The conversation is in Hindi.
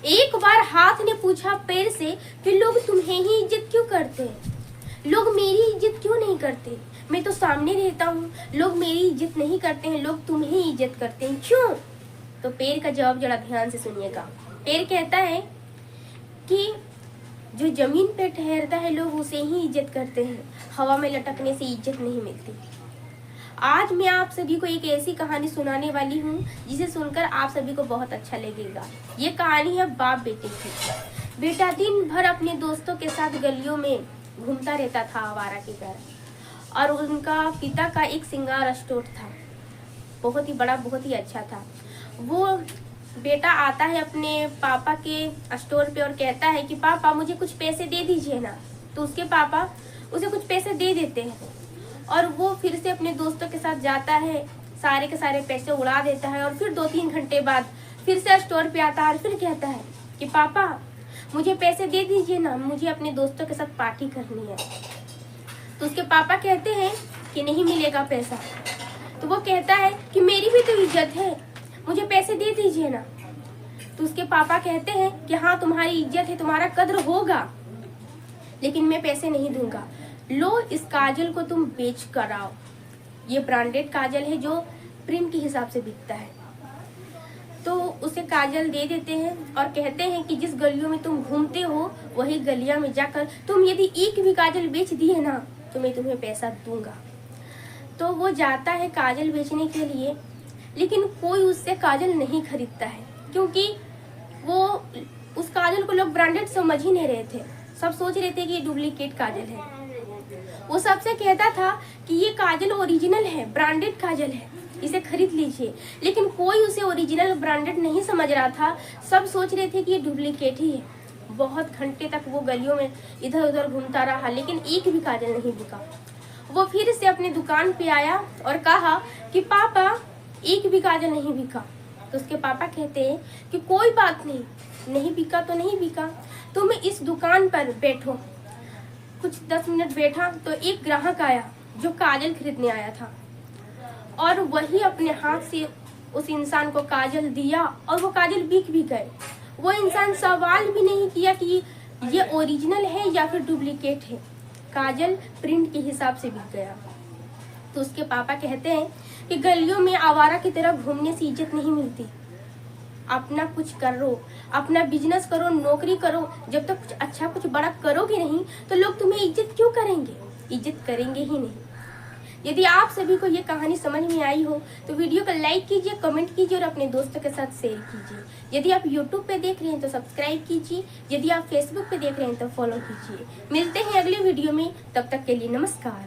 एक बार हाथ ने पूछा पैर से कि लोग तुम्हें ही इज्जत क्यों करते हैं, लोग मेरी इज्जत क्यों नहीं करते, मैं तो सामने रहता हूँ, लोग मेरी इज्जत नहीं करते हैं, लोग तुम्हें ही इज्जत करते हैं, क्यों? तो पैर का जवाब जरा ध्यान से सुनिएगा। पैर कहता है कि जो जमीन पे ठहरता है लोग उसे ही इज्जत करते हैं, हवा में लटकने से इज्जत नहीं मिलती। आज मैं आप सभी को एक ऐसी कहानी सुनाने वाली हूँ जिसे सुनकर आप सभी को बहुत अच्छा लगेगा। ये कहानी है बाप बेटे की। बेटा दिन भर अपने दोस्तों के साथ गलियों में घूमता रहता था आवारा की तरह, और उनका पिता का एक सिंगार स्टोर था, बहुत ही बड़ा, बहुत ही अच्छा था। वो बेटा आता है अपने पापा के स्टोर पे और कहता है कि पापा मुझे कुछ पैसे दे दीजिए ना। तो उसके पापा उसे कुछ पैसे दे देते हैं और वो फिर से अपने दोस्तों के साथ जाता है, सारे के सारे पैसे उड़ा देता है और फिर 2-3 घंटे बाद फिर से स्टोर पे आता है और फिर कहता है कि पापा मुझे पैसे दे दीजिए ना, मुझे अपने दोस्तों के साथ पार्टी करनी है। तो उसके पापा कहते हैं कि नहीं मिलेगा पैसा। तो वो कहता है कि मेरी भी तो इज्जत है, मुझे पैसे दे दीजिए ना। तो उसके पापा कहते हैं कि हाँ तुम्हारी इज्जत है, तुम्हारा कद्र होगा, लेकिन मैं पैसे नहीं दूंगा। लो इस काजल को तुम बेच कर आओ। ये ब्रांडेड काजल है जो प्रिंट के हिसाब से बिकता है। तो उसे काजल दे देते हैं और कहते हैं कि जिस गलियों में तुम घूमते हो वही गलियां में जाकर तुम यदि एक भी काजल बेच दिए ना तो मैं तुम्हें पैसा दूंगा। तो वो जाता है काजल बेचने के लिए, लेकिन कोई उससे काजल नहीं खरीदता है क्योंकि वो उस काजल को लोग ब्रांडेड समझ ही नहीं रहे थे। सब सोच रहे थे कि ये डुप्लीकेट काजल है। वो सबसे कहता था कि ये काजल ओरिजिनल है, ब्रांडेड काजल है, इसे खरीद लीजिए, लेकिन कोई उसे ओरिजिनल ब्रांडेड नहीं समझ रहा था। सब सोच रहे थे कि ये डुप्लीकेट ही है। बहुत घंटे तक वो गलियों में इधर उधर घूमता रहा, लेकिन एक भी काजल नहीं बिका। वो फिर से अपनी दुकान पे आया और कहा कि पापा एक भी काजल नहीं बिका। तो उसके पापा कहते हैं कि कोई बात नहीं, नहीं बिका तो नहीं बिका, तुम इस दुकान पर बैठो। कुछ 10 मिनट बैठा तो एक ग्राहक आया जो काजल खरीदने आया था और वही अपने हाथ से उस इंसान को काजल दिया और वो काजल बिक भी गए। वो इंसान सवाल भी नहीं किया कि ये ओरिजिनल है या फिर डुप्लीकेट है, काजल प्रिंट के हिसाब से बिक गया। तो उसके पापा कहते हैं कि गलियों में आवारा की तरह घूमने से इज्जत नहीं मिलती। अपना कुछ करो, अपना बिजनेस करो, नौकरी करो, जब तक कुछ अच्छा कुछ बड़ा करोगे नहीं तो लोग तुम्हें इज्जत क्यों करेंगे, इज्जत करेंगे ही नहीं। यदि आप सभी को ये कहानी समझ में आई हो तो वीडियो को लाइक कीजिए, कमेंट कीजिए और अपने दोस्तों के साथ शेयर कीजिए। यदि आप यूट्यूब पे देख रहे हैं तो सब्सक्राइब कीजिए, यदि आप फेसबुक पे देख रहे हैं तो फॉलो कीजिए। मिलते हैं अगले वीडियो में, तब तक के लिए नमस्कार।